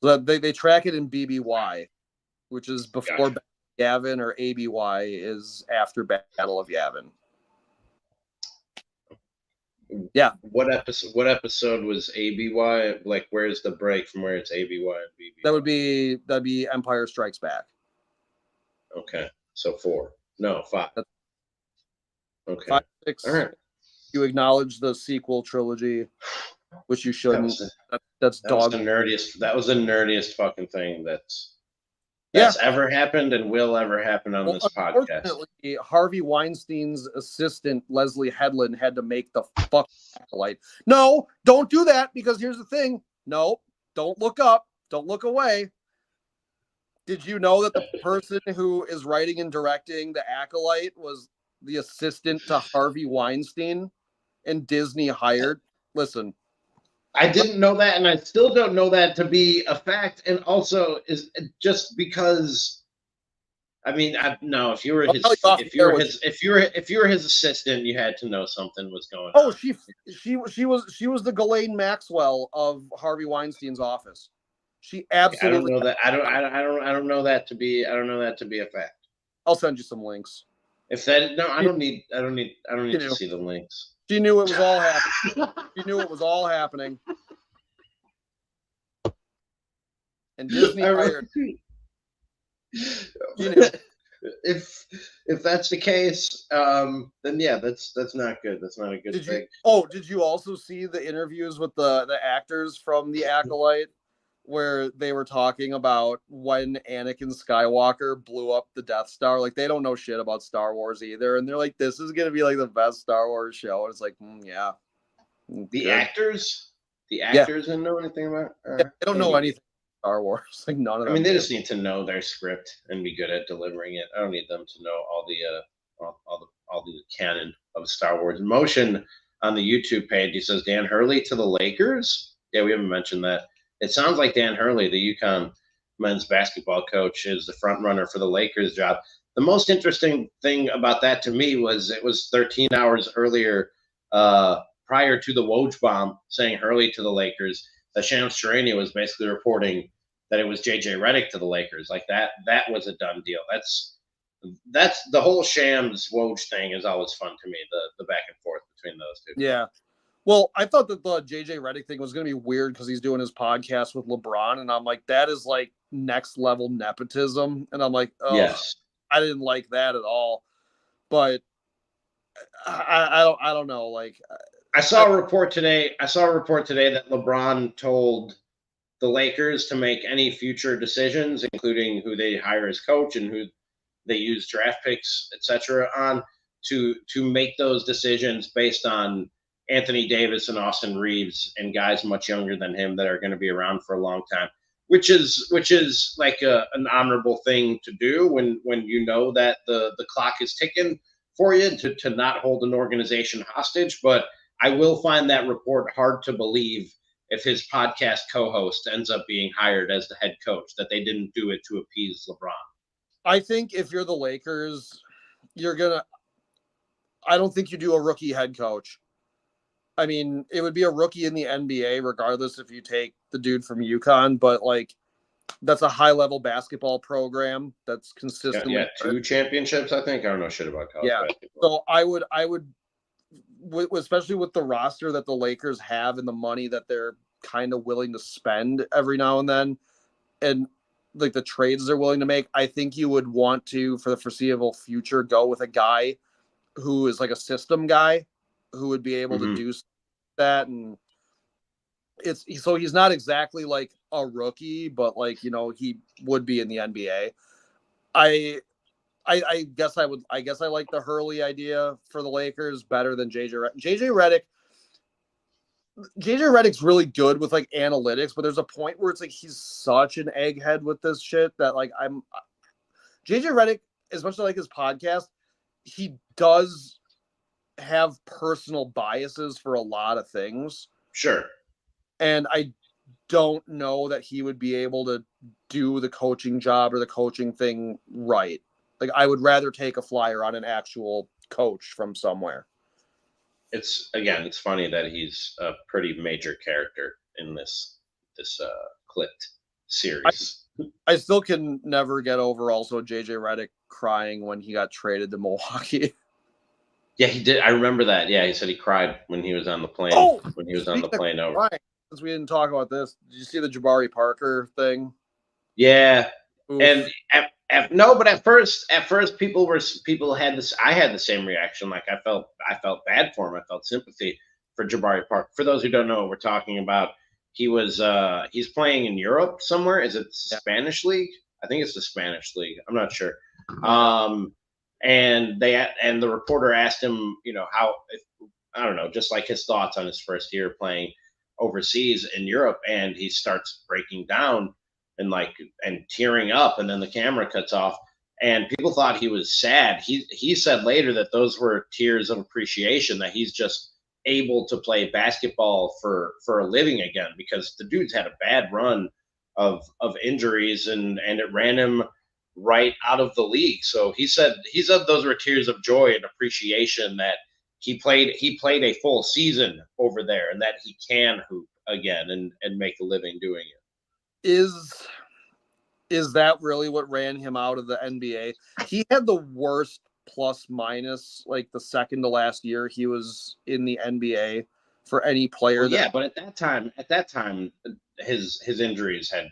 S2: So that they track it in BBY, which is before
S1: Gotcha.
S2: Yavin, or ABY is after Battle of Yavin. Yeah.
S1: What episode was ABY? Like, where's the break from where it's ABY and BBY?
S2: That'd be Empire Strikes Back.
S1: Okay, so 4. No, 5. Okay.
S2: 5, 6.
S1: All right.
S2: You acknowledge the sequel trilogy, which you shouldn't. That's dog.
S1: That was the nerdiest fucking thing that's ever happened and will ever happen on this podcast.
S2: Harvey Weinstein's assistant Leslie Headland had to make the fucking acolyte. No, don't do that, because here's the thing. No, don't look up. Don't look away. Did you know that the person who is writing and directing the Acolyte was the assistant to Harvey Weinstein, and Disney hired? Listen.
S1: I didn't know that, and I still don't know that to be a fact. And also, is just because, I mean, no. If you were his assistant, you had to know something was going on.
S2: Oh, she was the Ghislaine Maxwell of Harvey Weinstein's office. She absolutely.
S1: I don't know that. I don't know that to be. I don't know that to be a fact.
S2: I'll send you some links.
S1: If that I don't need to see the links.
S2: She knew it was all happening. She knew it was all happening. And Disney hired.
S1: If that's the case, then yeah, that's not good. That's not a good thing.
S2: Did you also see the interviews with the actors from The Acolyte, where they were talking about when Anakin Skywalker blew up the Death Star? Like, they don't know shit about Star Wars either, and they're like, "This is gonna be like the best Star Wars show." And it's like, yeah.
S1: The actors didn't know anything about.
S2: They don't know anything about Star Wars. Like, none of them.
S1: I mean, they just need to know their script and be good at delivering it. I don't need them to know all the canon of Star Wars. Motion on the YouTube page, he says Dan Hurley to the Lakers. Yeah, we haven't mentioned that. It sounds like Dan Hurley, the UConn men's basketball coach, is the front runner for the Lakers job. The most interesting thing about that to me was it was 13 hours earlier, prior to the Woj bomb, saying Hurley to the Lakers. That Shams Charania was basically reporting that it was JJ Redick to the Lakers. Like that was a done deal. That's the whole Shams Woj thing is always fun to me. The back and forth between those two.
S2: Yeah. Well, I thought that the JJ Redick thing was going to be weird because he's doing his podcast with LeBron, and I'm like, that is like next level nepotism, and I'm like, oh, yes. I didn't like that at all. But I don't know. Like,
S1: I saw a report today that LeBron told the Lakers to make any future decisions, including who they hire as coach and who they use draft picks, etc., on to make those decisions based on Anthony Davis and Austin Reeves and guys much younger than him that are going to be around for a long time, which is like an honorable thing to do when you know that the clock is ticking for you to not hold an organization hostage. But I will find that report hard to believe if his podcast co-host ends up being hired as the head coach, that they didn't do it to appease LeBron.
S2: I think if you're the Lakers, I don't think you do a rookie head coach. I mean, it would be a rookie in the NBA regardless if you take the dude from UConn, but like that's a high-level basketball program that's consistently.
S1: Yeah, 2 championships, I think. I don't know shit about college basketball.
S2: So I would, especially with the roster that the Lakers have and the money that they're kind of willing to spend every now and then, and like the trades they're willing to make, I think you would want to, for the foreseeable future, go with a guy who is like a system guy who would be able to do that. And he's not exactly like a rookie, but like, you know, he would be in the NBA. I guess I like the Hurley idea for the Lakers better than JJ Redick's really good with like analytics, but there's a point where it's like he's such an egghead with this shit that like JJ Redick, as much as I like his podcast, he does have personal biases for a lot of things.
S1: Sure.
S2: And I don't know that he would be able to do the coaching job or the coaching thing right. Like, I would rather take a flyer on an actual coach from somewhere.
S1: It's funny that he's a pretty major character in this clipped series.
S2: I still can never get over also JJ Redick crying when he got traded to Milwaukee.
S1: Yeah, he did. I remember that. Yeah, he said he cried when he was on the plane. When he was on the plane over.
S2: Crying, since we didn't talk about this, did you see the Jabari Parker thing?
S1: Yeah.
S2: Oof.
S1: And but at first people had this. I had the same reaction. Like I felt bad for him. I felt sympathy for Jabari Parker. For those who don't know what we're talking about, he's playing in Europe somewhere. Is it Spanish league? I think it's the Spanish league. I'm not sure. And the reporter asked him, I don't know, just like his thoughts on his first year playing overseas in Europe, and he starts breaking down and tearing up, and then the camera cuts off, and people thought he was sad. He said later that those were tears of appreciation, that he's just able to play basketball for a living again, because the dude's had a bad run of injuries, and it ran him right out of the league. So he said those were tears of joy and appreciation that he played a full season over there, and that he can hoop again and make a living doing it.
S2: Is that really what ran him out of the NBA? He had the worst plus minus, like the second to last year he was in the NBA for any player.
S1: Well, but at that time, his injuries had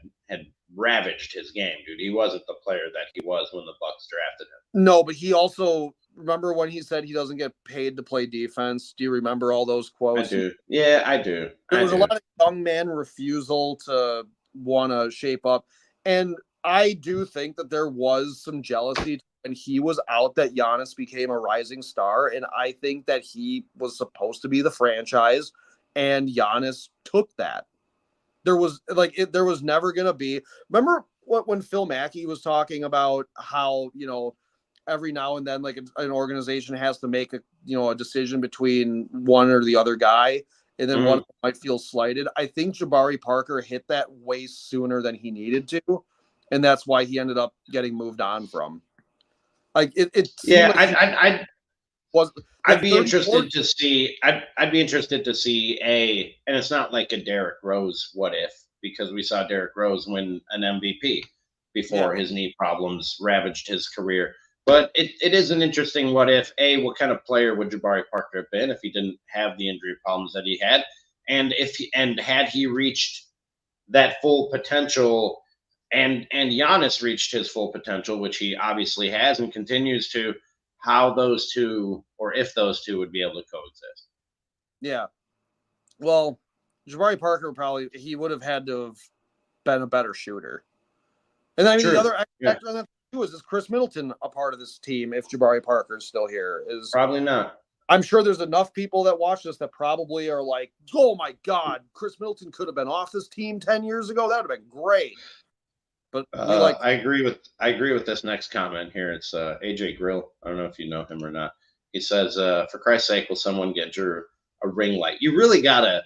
S1: ravaged his game, dude. He wasn't the player that he was when the Bucks drafted him.
S2: No, but he also, remember when he said he doesn't get paid to play defense? Do you remember all those quotes?
S1: I do. Yeah, I do.
S2: There was a lot of young man refusal to want to shape up. And I do think that there was some jealousy when he was out that Giannis became a rising star. And I think that he was supposed to be the franchise, and Giannis took that. There was never going to be. Remember when Phil Mackey was talking about how, every now and then, like an organization has to make a decision between one or the other guy, and then one might feel slighted. I think Jabari Parker hit that way sooner than he needed to, and that's why he ended up getting moved on from. Like it.
S1: Yeah, I'd be interested to see. I'd be interested to see and it's not like a Derrick Rose what if, because we saw Derrick Rose win an MVP before his knee problems ravaged his career. But it is an interesting what if. What kind of player would Jabari Parker have been if he didn't have the injury problems that he had, and had he reached that full potential, and Giannis reached his full potential, which he obviously has and continues to, how those two, or if those two, would be able to coexist.
S2: Yeah. Well, Jabari Parker he would have had to have been a better shooter. And I mean, the other factor on that too is Chris Middleton a part of this team if Jabari Parker is still here? Is
S1: probably not.
S2: I'm sure there's enough people that watch this that probably are like, oh my God, Chris Middleton could have been off this team 10 years ago. That would have been great. But
S1: I agree with this next comment here. It's AJ Grill. I don't know if you know him or not. He says, for Christ's sake, will someone get Drew a ring light? You really gotta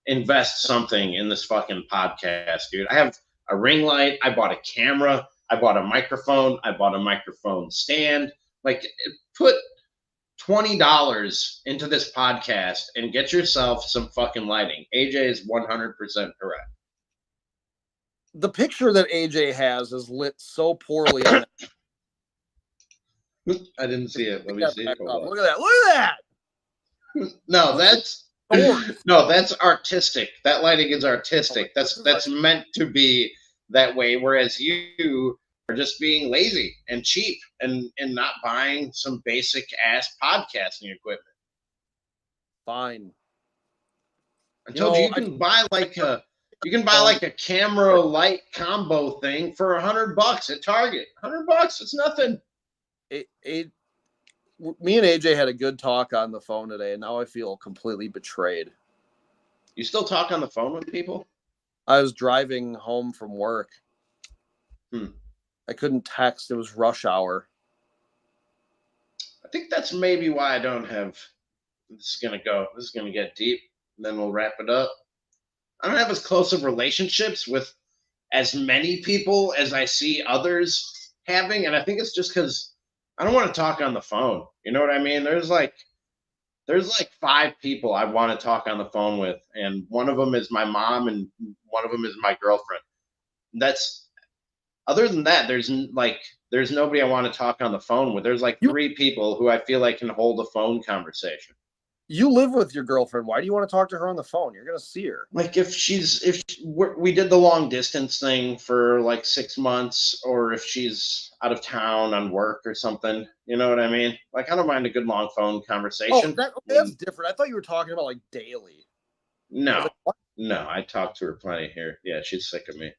S1: invest something in this fucking podcast, dude. I have a ring light. I bought a camera. I bought a microphone. I bought a microphone stand. Like, put $20 into this podcast and get yourself some fucking lighting. AJ is 100% correct.
S2: The picture that AJ has is lit so poorly on
S1: it. I didn't see it. Let me see it.
S2: Look at that.
S1: No, that's artistic. That lighting is artistic. That's meant to be that way, whereas you are just being lazy and cheap and not buying some basic ass podcasting equipment.
S2: Fine.
S1: I told you can buy like a camera light combo thing for $100 at Target. $100, it's nothing.
S2: Me and AJ had a good talk on the phone today, and now I feel completely betrayed.
S1: You still talk on the phone with people?
S2: I was driving home from work. I couldn't text. It was rush hour.
S1: I think that's maybe why I don't have. This is gonna get deep. And then we'll wrap it up. I don't have as close of relationships with as many people as I see others having, and I think it's just because I don't want to talk on the phone. You know what I mean? There's like five people I want to talk on the phone with, and one of them is my mom, and one of them is my girlfriend. That's other than that, there's nobody I want to talk on the phone with. There's like
S2: You
S1: three people who I feel like can hold a phone conversation.
S2: you live with your girlfriend. Why do you want to talk to her on the phone? You're gonna see her.
S1: Like we did the long distance thing for like 6 months, or if she's out of town on work or something, you know what I mean? Like I don't mind a good long phone
S2: Oh,
S1: conversation.
S2: that's different. I thought you were talking about like daily. I was
S1: No,
S2: like, what?
S1: no, I talked to her plenty here. Yeah, she's sick of me.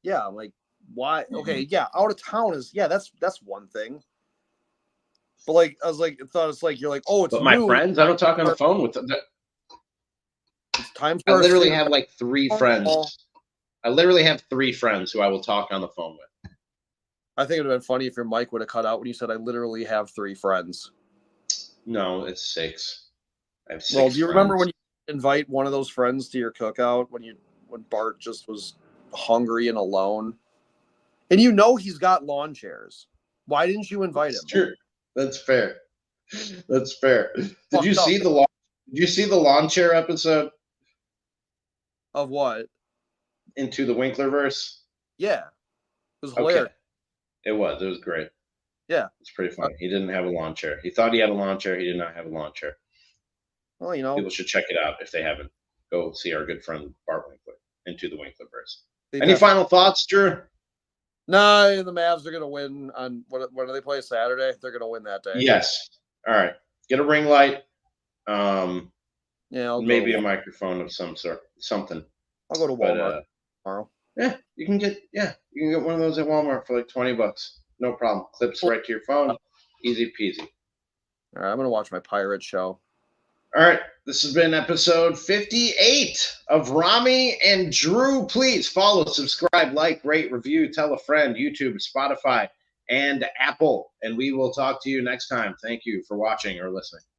S2: Yeah, I'm like, why? Okay, yeah, out of town is that's one thing. But like, I was like, I thought it's like you're like, oh, it's
S1: But my
S2: noon.
S1: friends, I don't talk on the phone with them.
S2: It's time
S1: I
S2: for
S1: literally
S2: our
S1: have like three
S2: phone
S1: friends.
S2: call.
S1: I literally have three friends who I will talk on the phone with.
S2: I think it would have been funny if your mic would have cut out when you said, "I literally have three friends."
S1: No, it's six. I have six
S2: Well, do you remember
S1: friends.
S2: when you invite one of those friends to your cookout when Bart just was hungry and alone, and you know he's got lawn chairs? Why didn't you invite him?
S1: Sure, that's fair. That's fair. Did you
S2: Fucked up.
S1: see the lawn? Did you see the lawn chair episode
S2: Of what?
S1: Into the Winklerverse?
S2: Yeah, it was hilarious.
S1: Okay, it was. It was great.
S2: Yeah.
S1: It's pretty funny. He didn't have a lawn chair. He thought he had a lawn chair. He did not have a lawn chair.
S2: Well, you know,
S1: People should check it out if they haven't. Go see our good friend Bart Winkler, Into the Winklerverse.
S2: they
S1: Any
S2: definitely-
S1: final thoughts, Drew?
S2: Nah, the Mavs are gonna win on when do they play Saturday? They're gonna win that day.
S1: Yes. All right. Get a ring light.
S2: Yeah,
S1: Maybe a microphone of some sort, something.
S2: I'll go to
S1: But
S2: Walmart tomorrow.
S1: yeah, you can get one of those at Walmart for like $20. No problem. Clips right to your phone. Easy peasy.
S2: All right, I'm gonna watch my pirate show.
S1: All right. This has been episode 58 of Ramie and Drew. Please follow, subscribe, like, rate, review, tell a friend, YouTube, Spotify, and Apple. And we will talk to you next time. Thank you for watching or listening.